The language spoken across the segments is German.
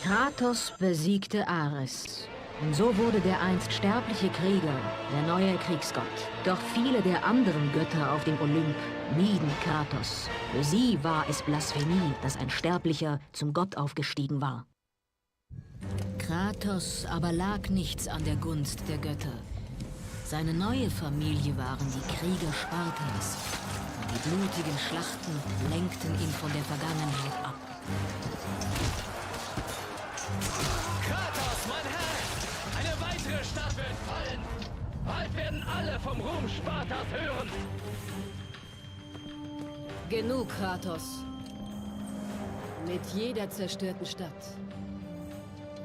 Kratos besiegte Ares. Und so wurde der einst sterbliche Krieger der neue Kriegsgott. Doch viele der anderen Götter auf dem Olymp mieden Kratos. Für sie war es Blasphemie, dass ein Sterblicher zum Gott aufgestiegen war. Kratos aber lag nichts an der Gunst der Götter. Seine neue Familie waren die Krieger Spartas. Und die blutigen Schlachten lenkten ihn von der Vergangenheit ab. Kratos, mein Herr! Eine weitere Stadt wird fallen! Bald werden alle vom Ruhm Spartas hören! Genug, Kratos. Mit jeder zerstörten Stadt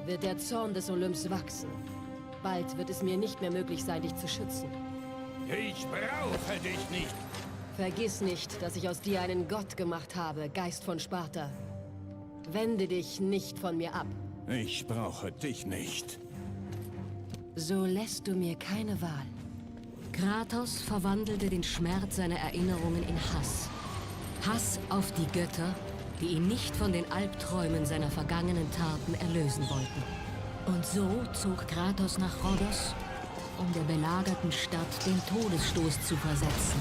wird der Zorn des Olymps wachsen. Bald wird es mir nicht mehr möglich sein, dich zu schützen. Ich brauche dich nicht! Vergiss nicht, dass ich aus dir einen Gott gemacht habe, Geist von Sparta. Wende dich nicht von mir ab. Ich brauche dich nicht. So lässt du mir keine Wahl. Kratos verwandelte den Schmerz seiner Erinnerungen in Hass. Hass auf die Götter, die ihn nicht von den Albträumen seiner vergangenen Taten erlösen wollten. Und so zog Kratos nach Rhodos, um der belagerten Stadt den Todesstoß zu versetzen.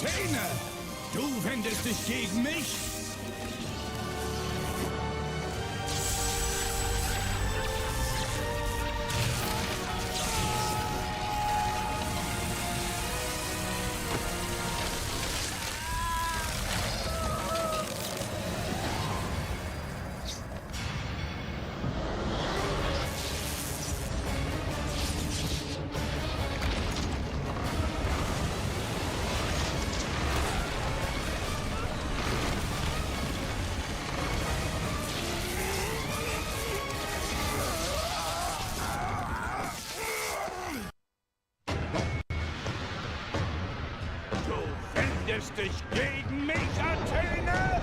Athene! Du wendest dich gegen mich? Wendest dich gegen mich, Athene?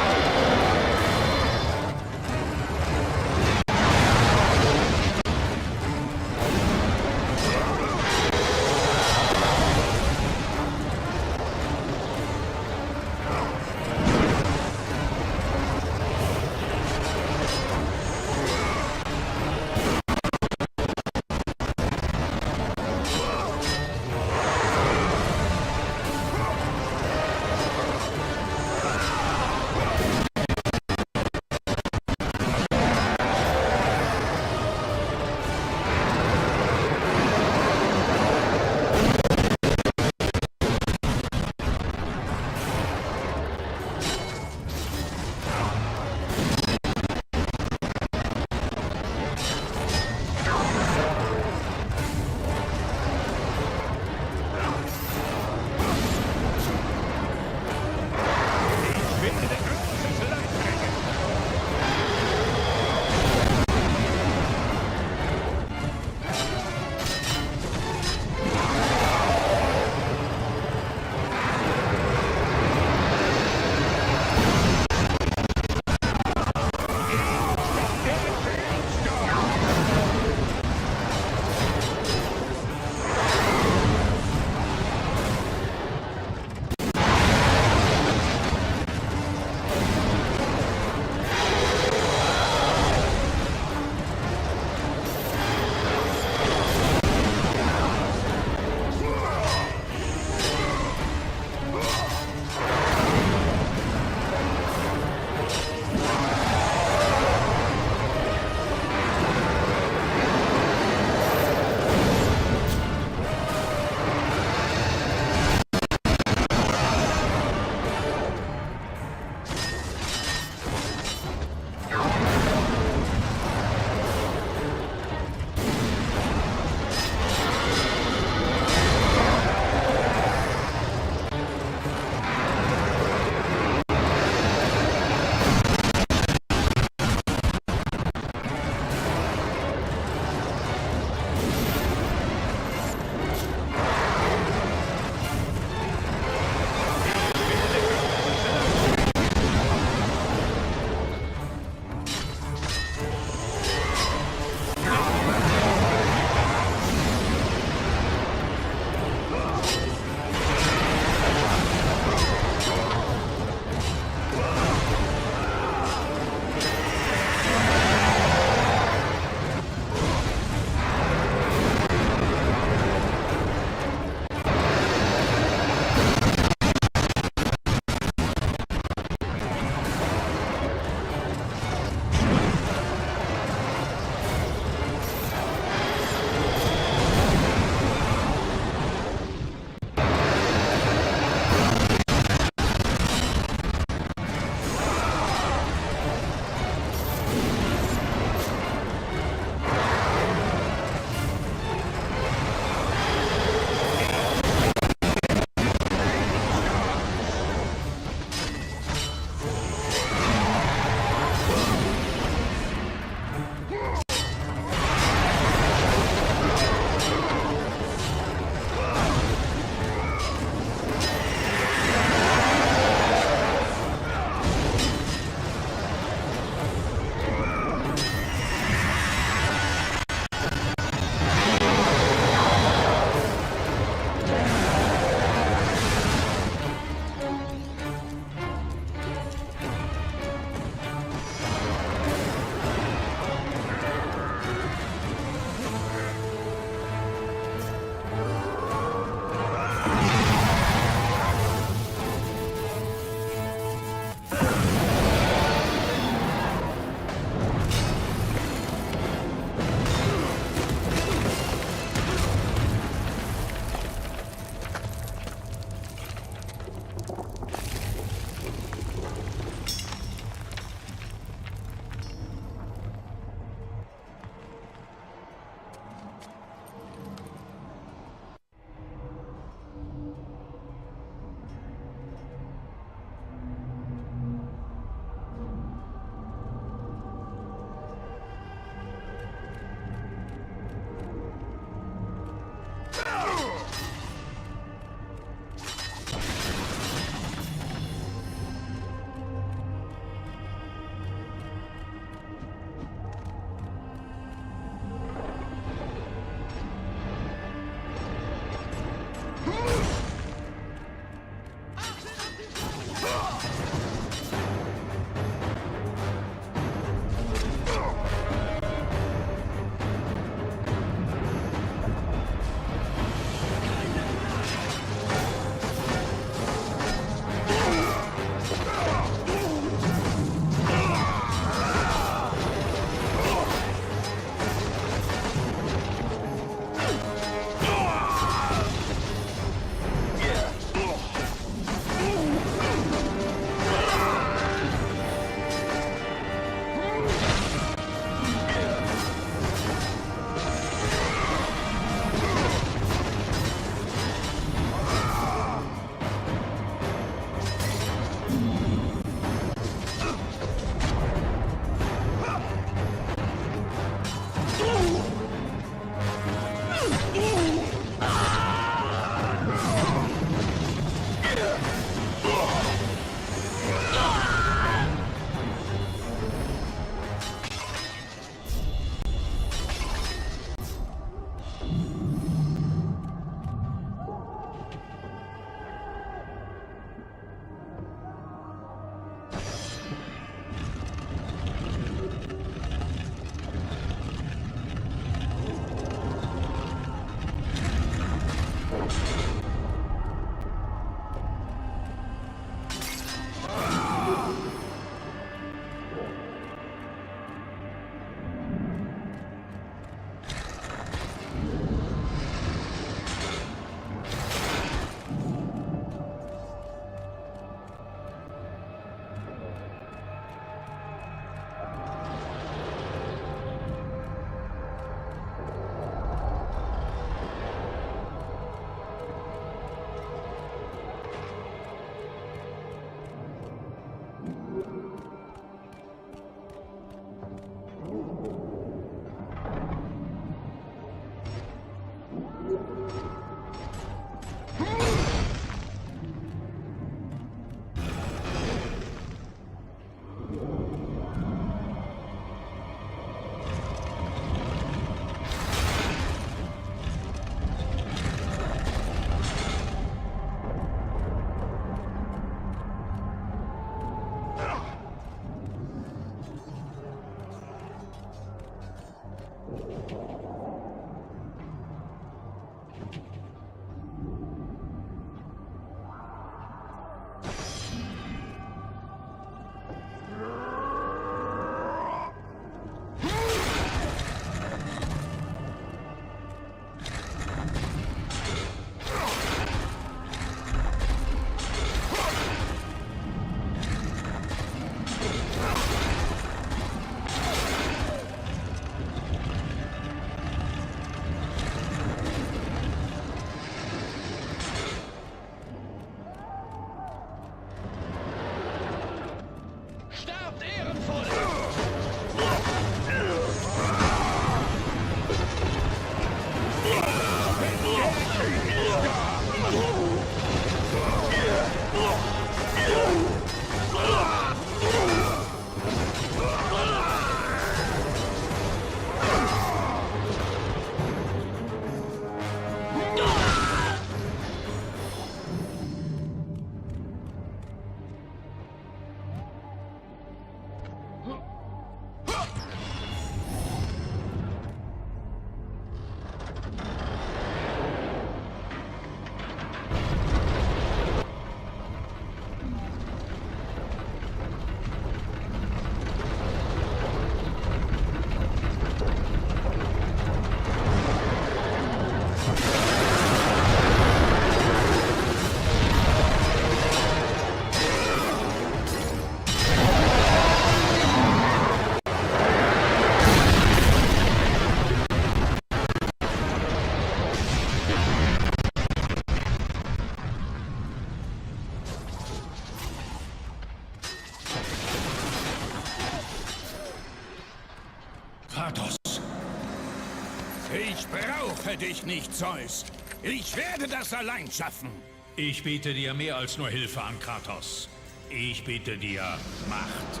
brauche dich nicht, Zeus. Ich werde das allein schaffen. Ich biete dir mehr als nur Hilfe an, Kratos. Ich biete dir Macht.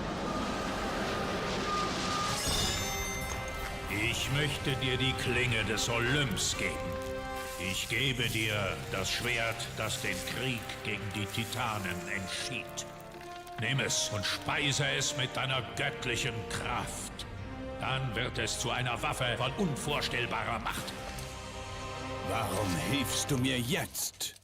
Ich möchte dir die Klinge des Olymps geben. Ich gebe dir das Schwert, das den Krieg gegen die Titanen entschied. Nimm es und speise es mit deiner göttlichen Kraft. Dann wird es zu einer Waffe von unvorstellbarer Macht. Warum hilfst du mir jetzt?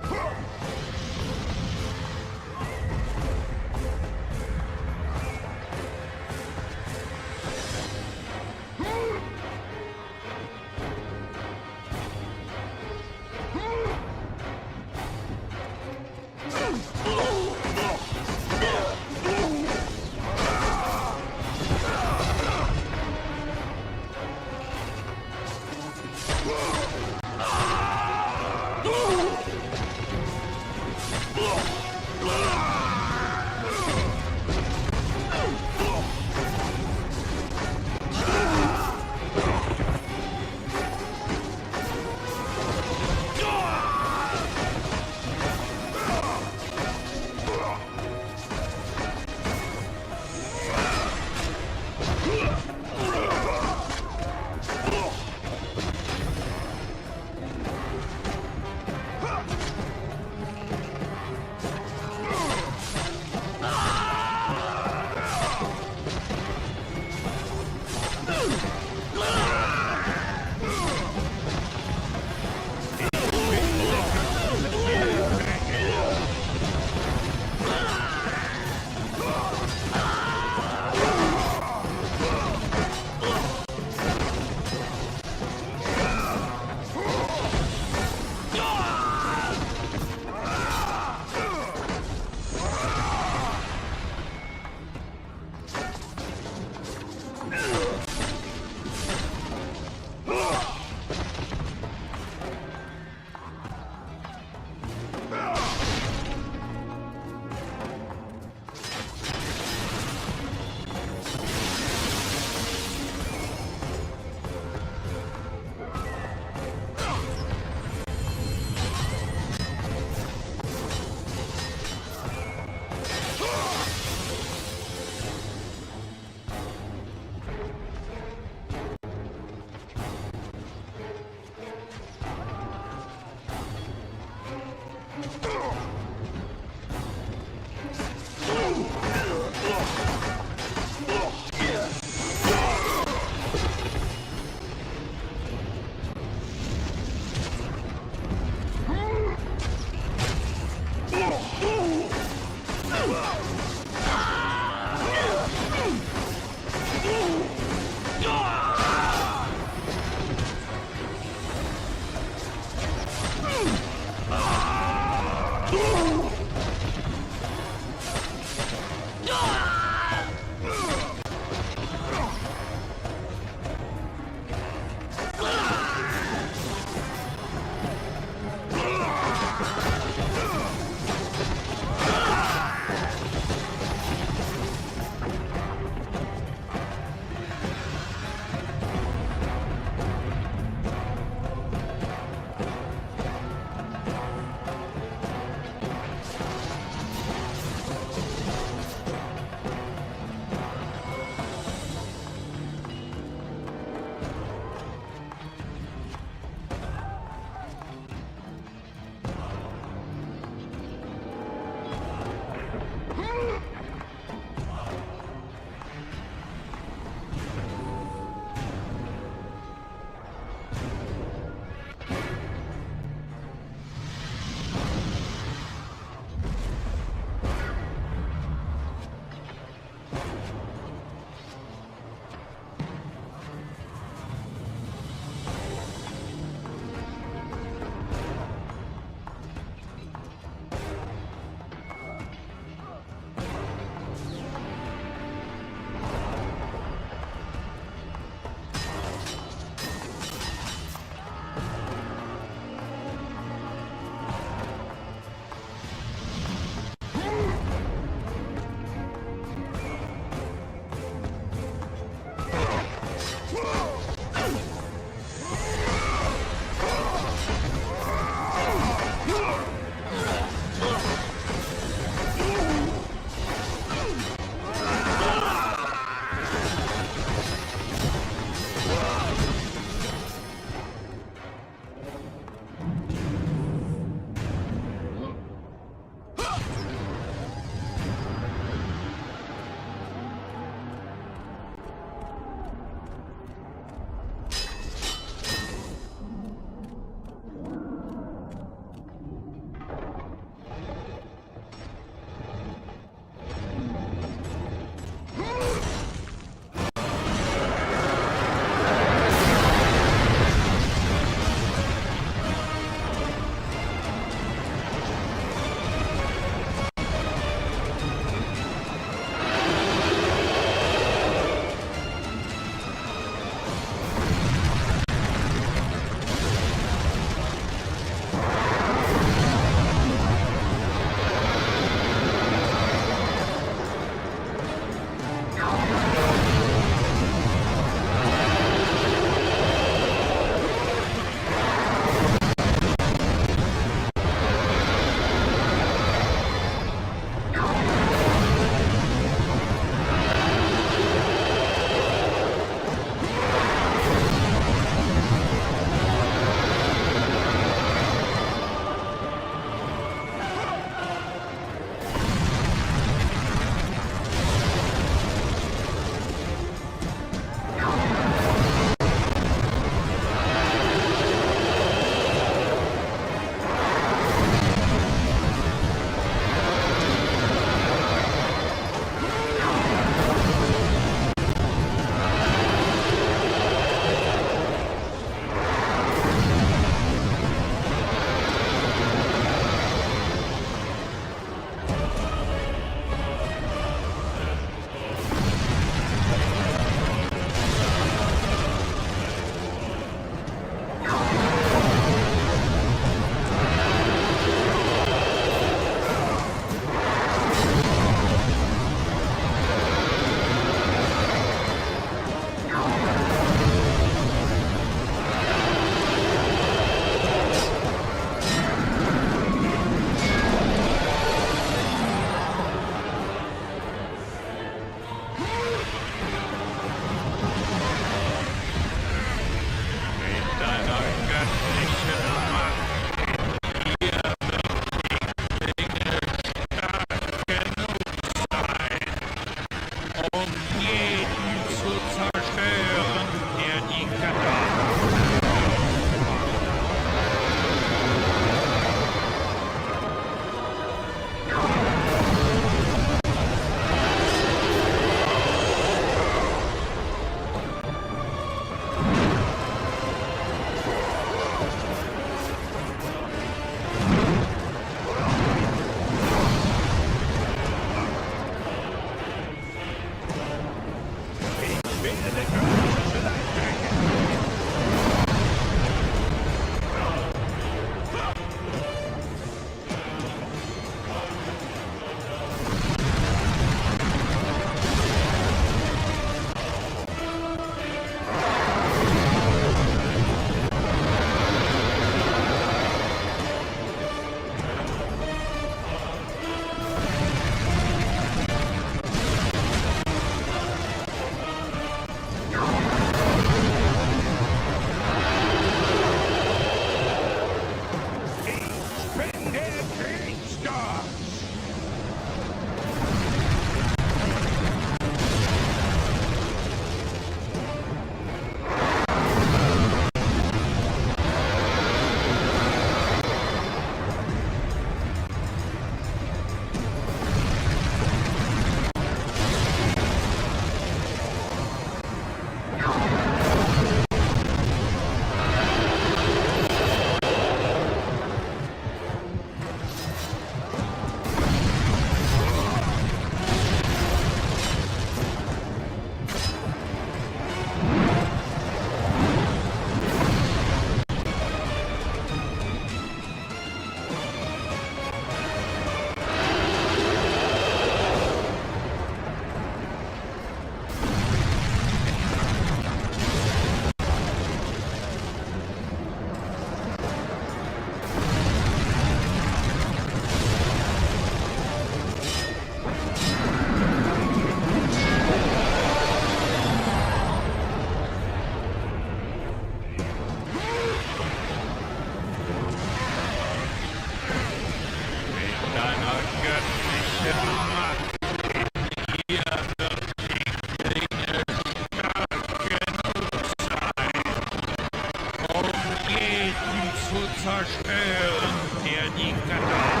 Zerstören, der die Götter.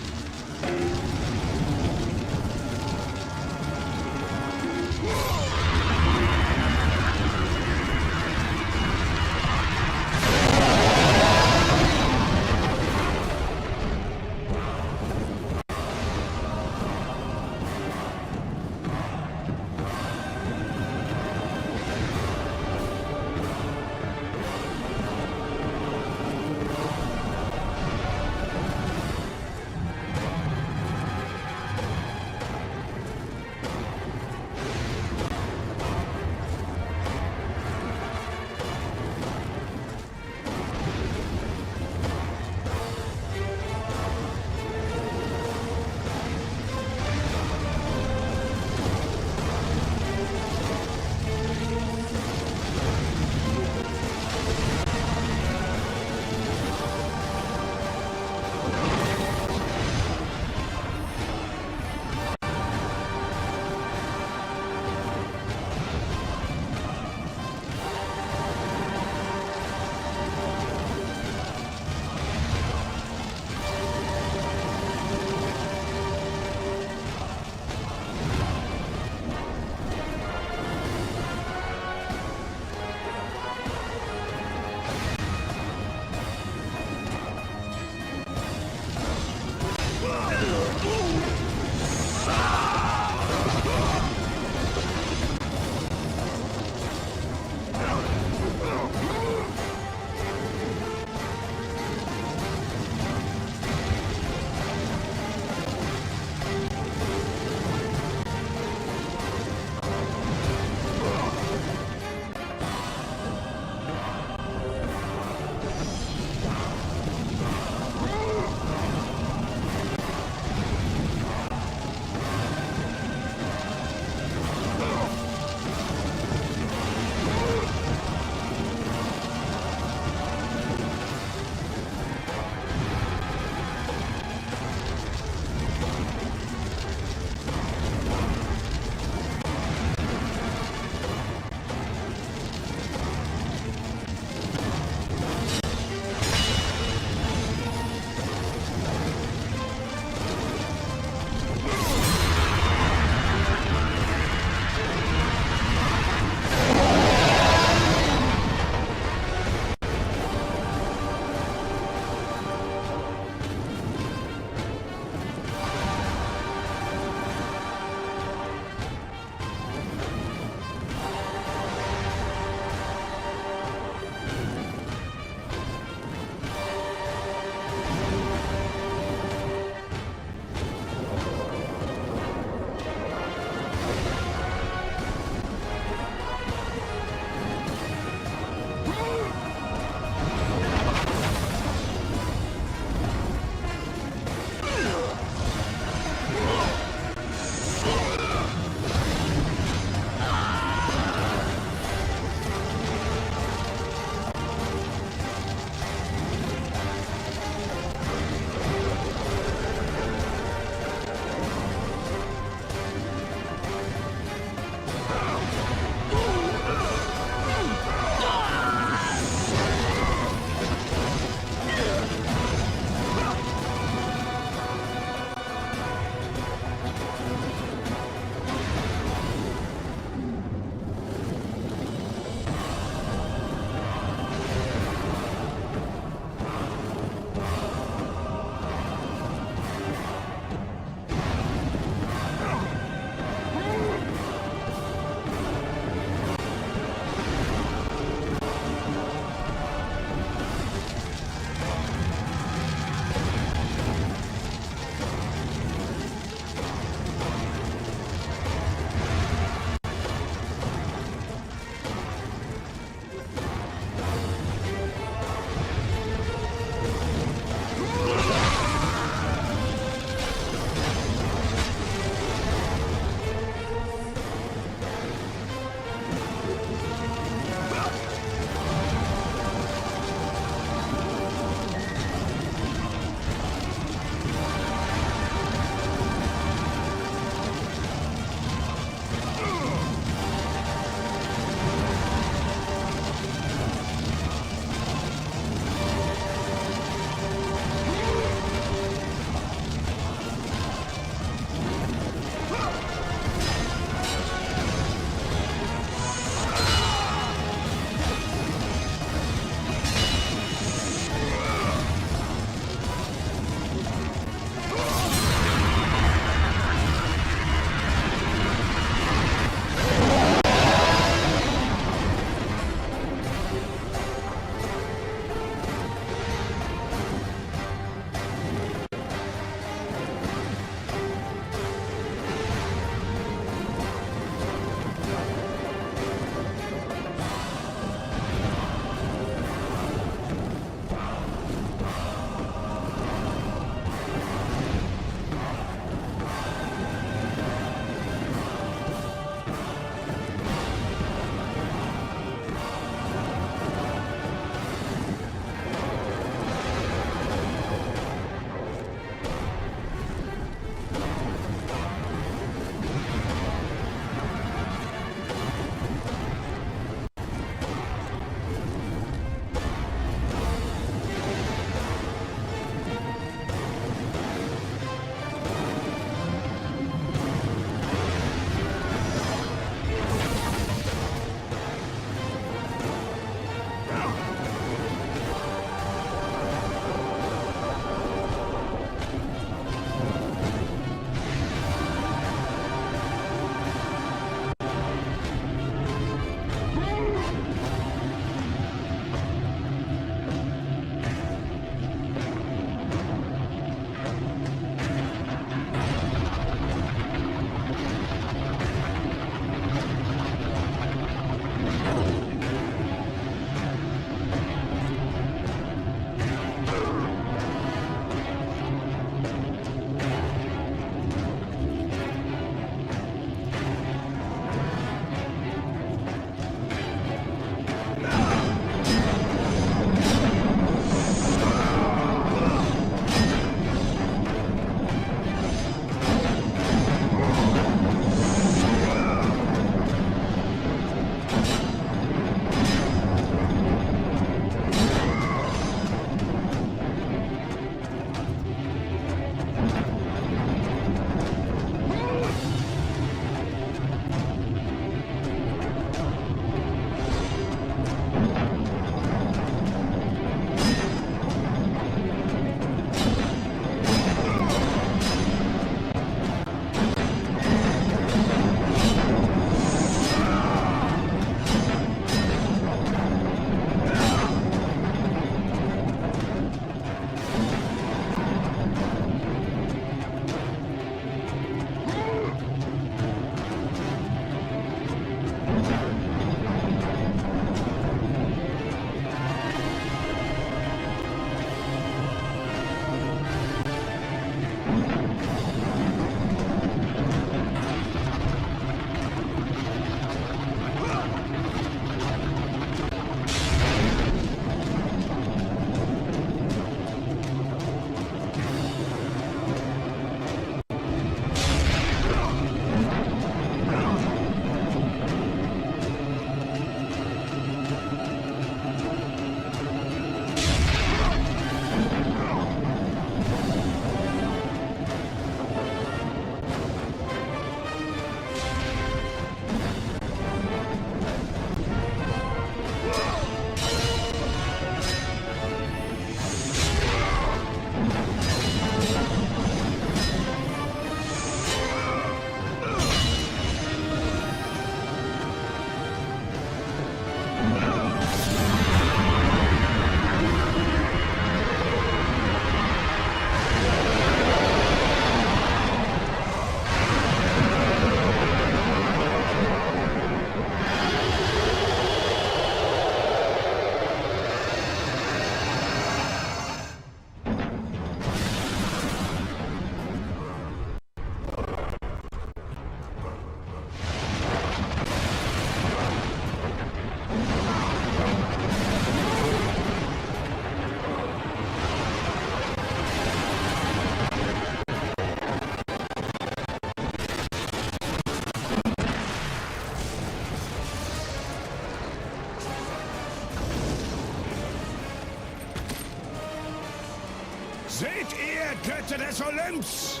Götter des Olymps!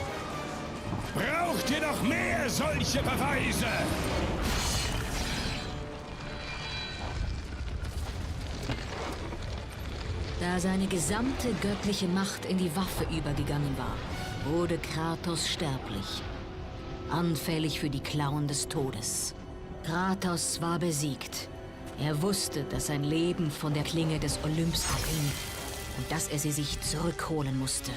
Braucht ihr noch mehr solche Beweise? Da seine gesamte göttliche Macht in die Waffe übergegangen war, wurde Kratos sterblich. Anfällig für die Klauen des Todes. Kratos war besiegt. Er wusste, dass sein Leben von der Klinge des Olymps abhing und dass er sie sich zurückholen musste.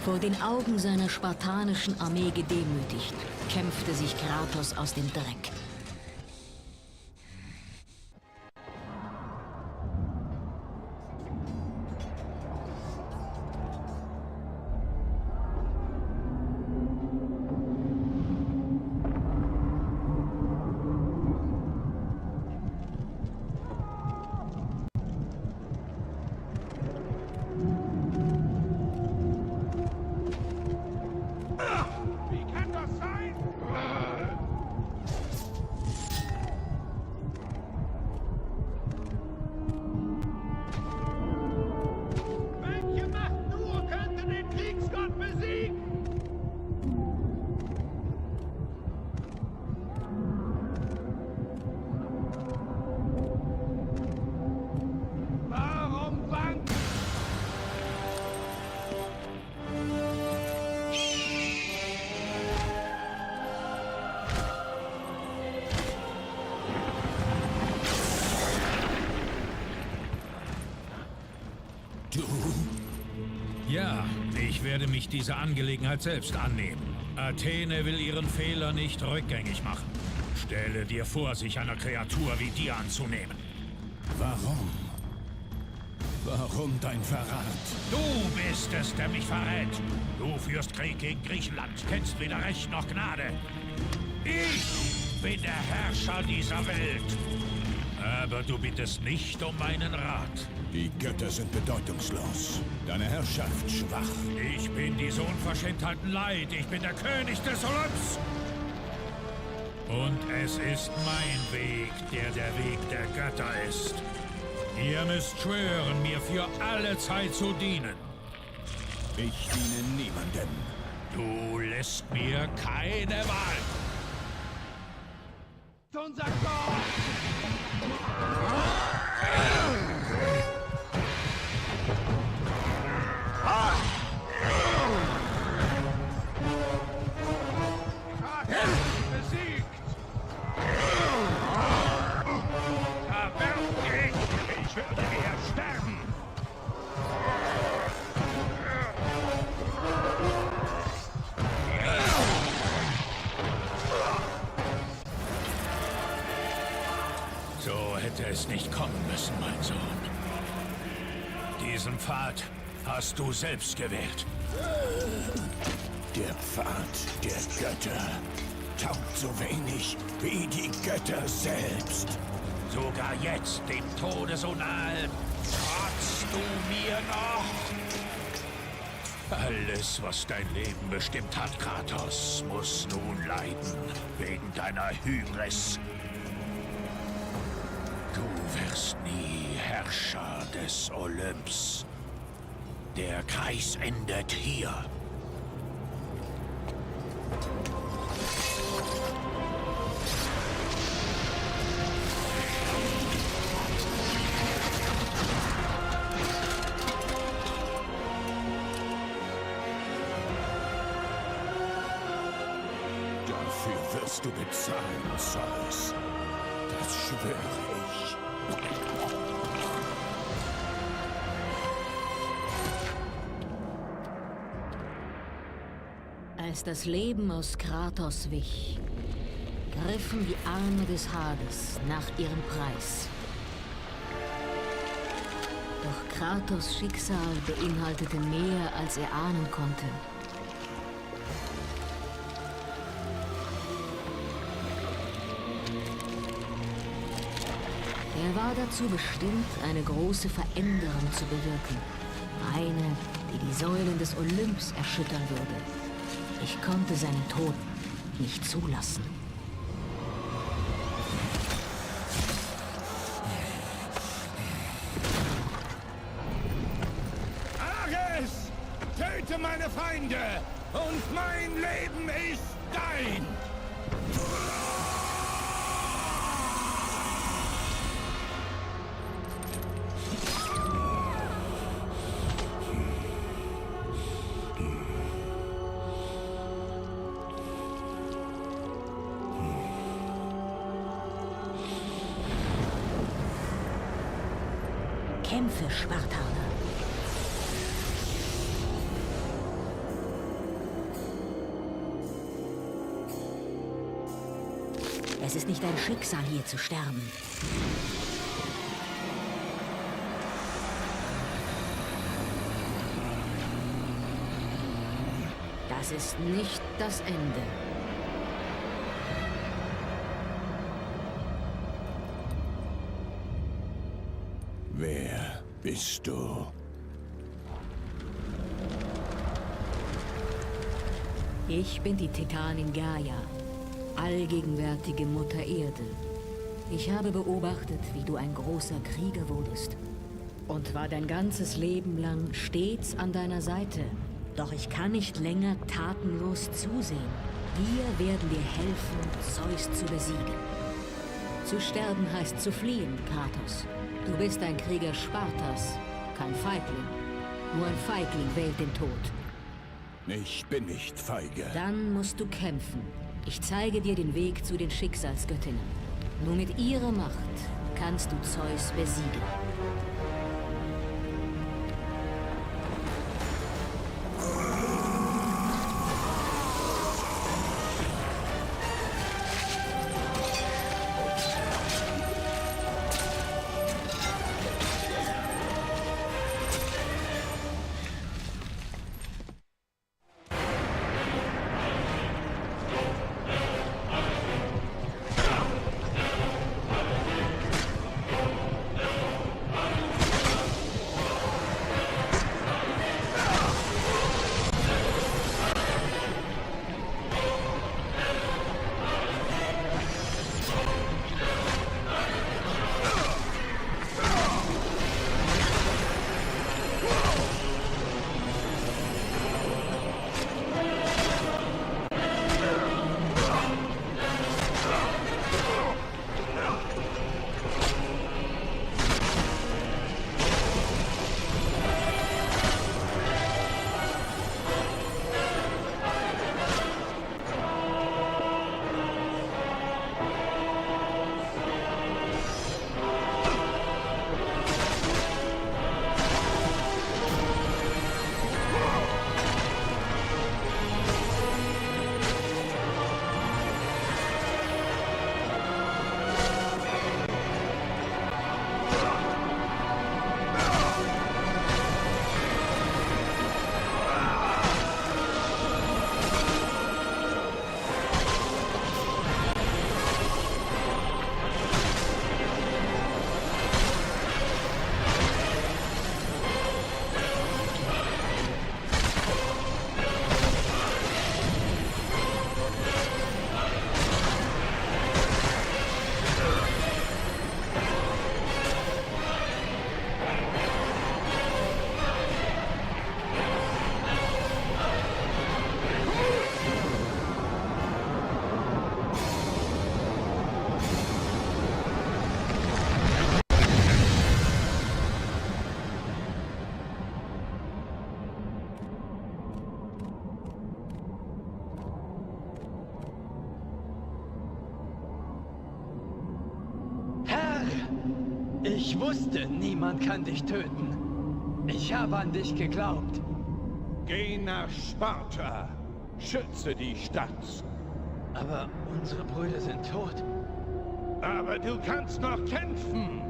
Vor den Augen seiner spartanischen Armee gedemütigt, kämpfte sich Kratos aus dem Dreck. Ja, ich werde mich dieser Angelegenheit selbst annehmen. Athene will ihren Fehler nicht rückgängig machen. Stelle dir vor, sich einer Kreatur wie dir anzunehmen. Warum? Warum dein Verrat? Du bist es, der mich verrät. Du führst Krieg gegen Griechenland, kennst weder Recht noch Gnade. Ich bin der Herrscher dieser Welt. Aber du bittest nicht um meinen Rat. Die Götter sind bedeutungslos. Deine Herrschaft schwach. Ich bin diese Unverschämtheiten leid. Ich bin der König des Olymps. Und es ist mein Weg, der Weg der Götter ist. Ihr müsst schwören, mir für alle Zeit zu dienen. Ich diene niemandem. Du lässt mir keine Wahl. Unser Gott! Besiegt! Verwerf dich! Ich würde eher sterben! So hätte es nicht kommen müssen, mein Sohn. Diesen Pfad hast du selbst gewählt. Der Pfad der Götter taugt so wenig wie die Götter selbst. Sogar jetzt, dem Tode so nahe, trotzt du mir noch? Alles, was dein Leben bestimmt hat, Kratos, muss nun leiden, wegen deiner Hybris. Du wirst nie Herrscher des Olymps. Der Kreis endet hier. Dafür wirst du bezahlen, Zeus. Das schwöre ich. Als das Leben aus Kratos wich, griffen die Arme des Hades nach ihrem Preis. Doch Kratos' Schicksal beinhaltete mehr, als er ahnen konnte. Er war dazu bestimmt, eine große Veränderung zu bewirken. Eine, die die Säulen des Olymps erschüttern würde. Ich konnte seinen Tod nicht zulassen. Ares! Töte meine Feinde! Und mein Leben ist dein! Kämpfe, Spartaner. Es ist nicht dein Schicksal, hier zu sterben. Das ist nicht das Ende. Wer bist du? Ich bin die Titanin Gaia, allgegenwärtige Mutter Erde. Ich habe beobachtet, wie du ein großer Krieger wurdest und war dein ganzes Leben lang stets an deiner Seite. Doch ich kann nicht länger tatenlos zusehen. Wir werden dir helfen, Zeus zu besiegen. Zu sterben heißt zu fliehen, Kratos. Du bist ein Krieger Spartas, kein Feigling. Nur ein Feigling wählt den Tod. Ich bin nicht feige. Dann musst du kämpfen. Ich zeige dir den Weg zu den Schicksalsgöttinnen. Nur mit ihrer Macht kannst du Zeus besiegen. Ich wusste, niemand kann dich töten. Ich habe an dich geglaubt. Geh nach Sparta. Schütze die Stadt. Aber unsere Brüder sind tot. Aber du kannst noch kämpfen.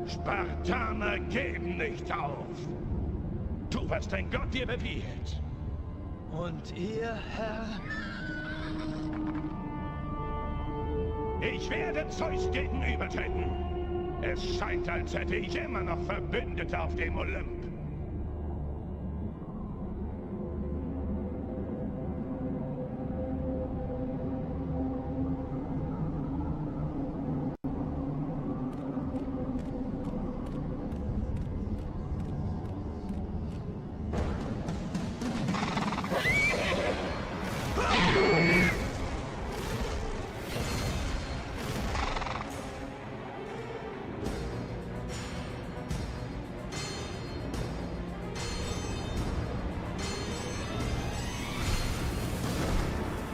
Spartaner geben nicht auf. Tu, was dein Gott dir befiehlt. Und ihr, Herr? Ich werde Zeus gegenübertreten. Es scheint, als hätte ich immer noch Verbündete auf dem Olymp.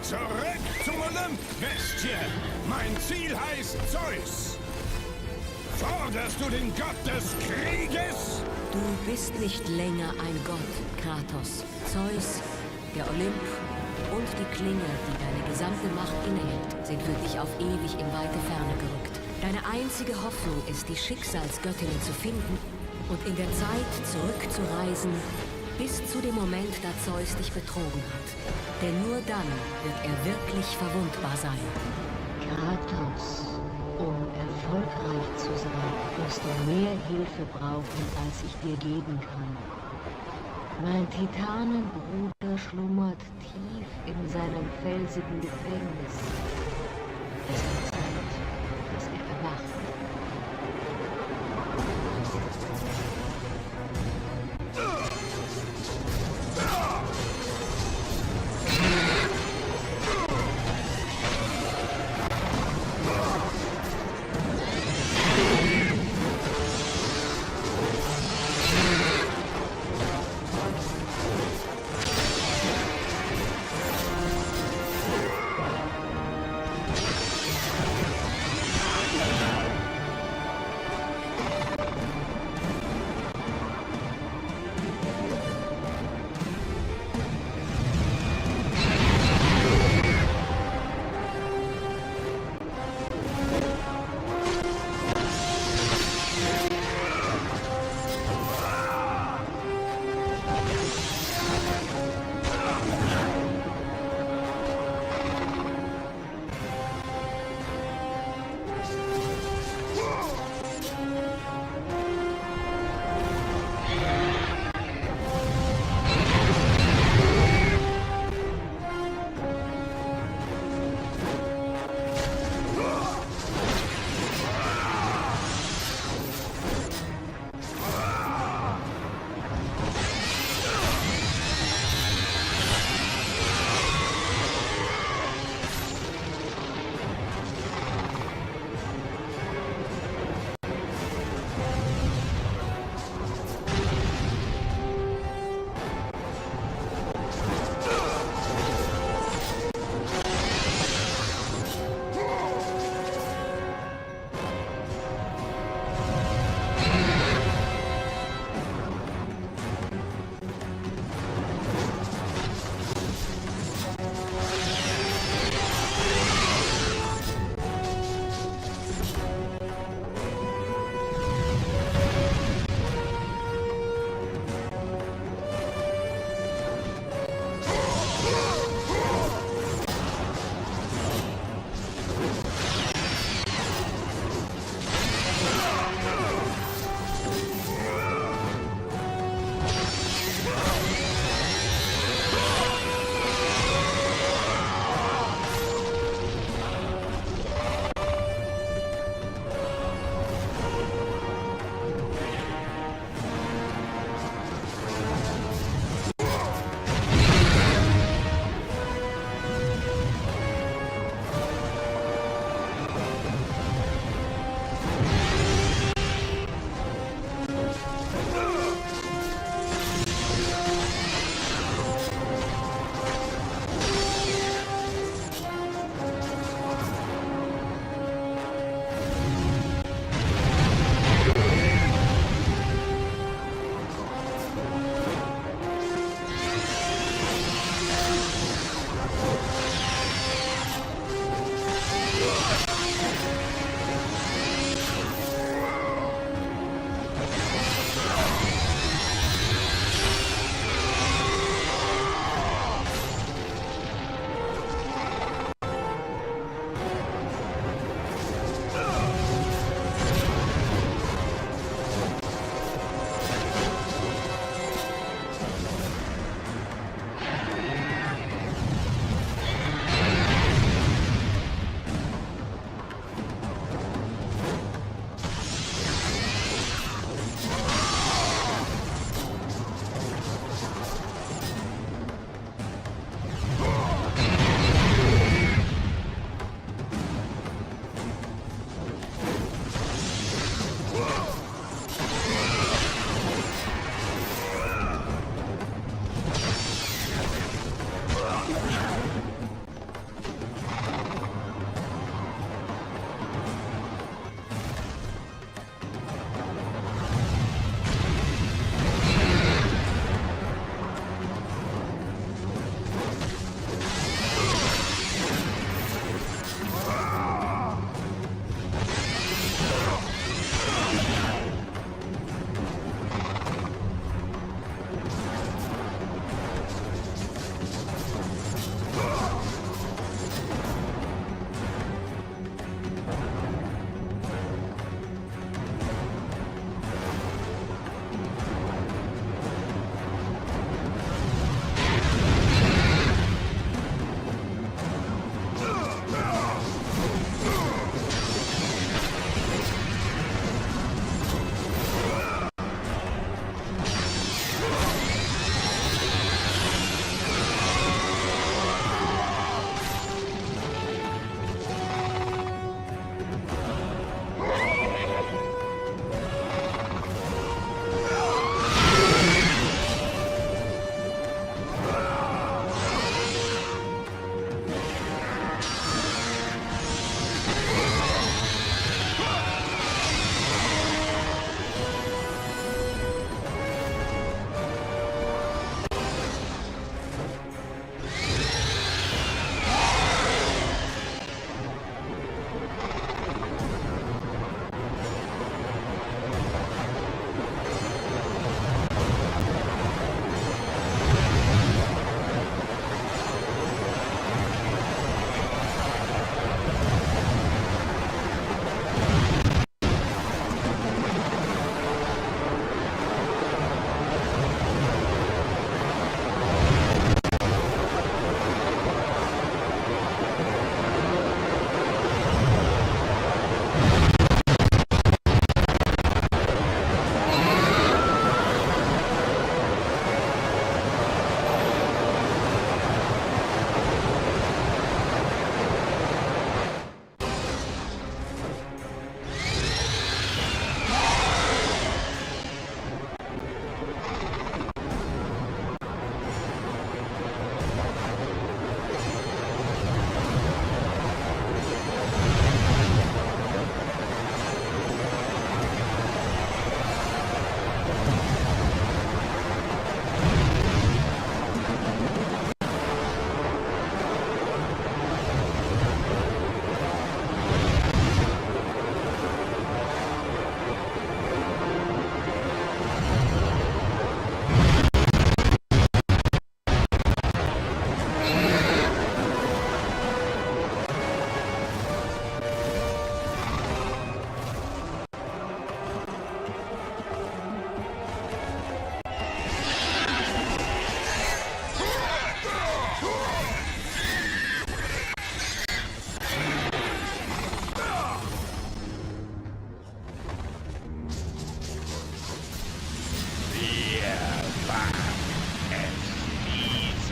Zurück zum Olymp, Bestie! Mein Ziel heißt Zeus! Forderst du den Gott des Krieges? Du bist nicht länger ein Gott, Kratos. Zeus, der Olymp und die Klinge, die deine gesamte Macht innehält, sind für dich auf ewig in weite Ferne gerückt. Deine einzige Hoffnung ist, die Schicksalsgöttinnen zu finden und in der Zeit zurückzureisen, bis zu dem Moment, da Zeus dich betrogen hat. Denn nur dann wird er wirklich verwundbar sein. Kratos, um erfolgreich zu sein, wirst du mehr Hilfe brauchen, als ich dir geben kann. Mein Titanenbruder schlummert tief in seinem felsigen Gefängnis. Es wird Zeit, dass er erwacht.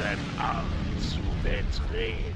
unseren Ort zu betreten.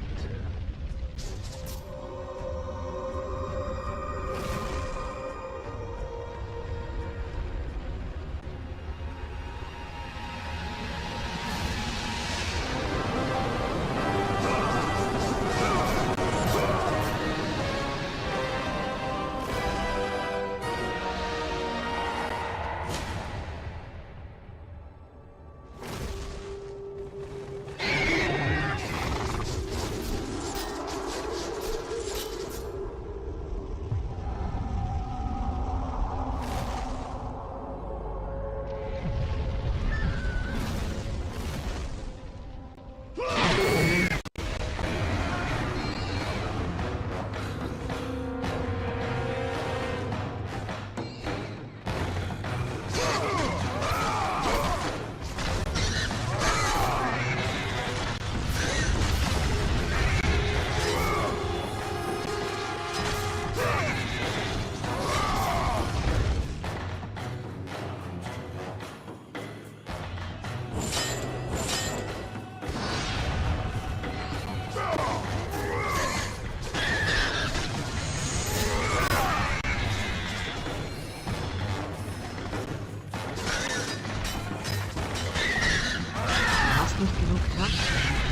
Nicht genug Kraft,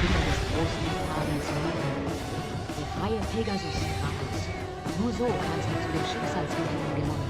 Kinder des großen Titanen zu retten. Der freie Pegasus, Kratos. Nur so kannst du zu den Schicksalsmitteln gelangen.